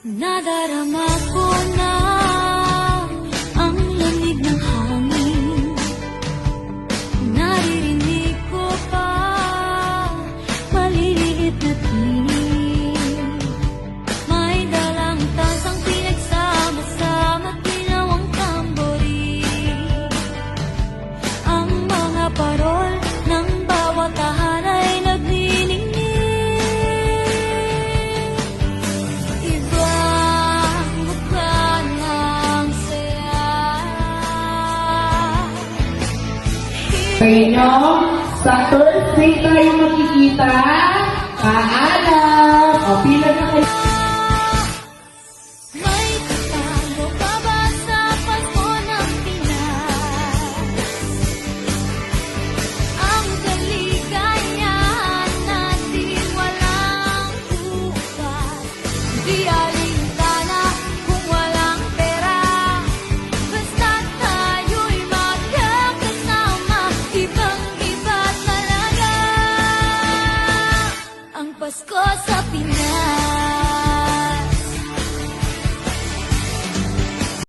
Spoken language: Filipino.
Nadarama ko na ang lamig ng hangin. Naririnig ko pa maliliit na tinig. May dalang tasang pinagsama-sama, ginawang tamborin. Ang mga parol ng bawat tahan ay nagniningning. Ibang mukha ng saya. Inyo, sa Thursday tayo magkikita. Paalam! O, pila na kayo.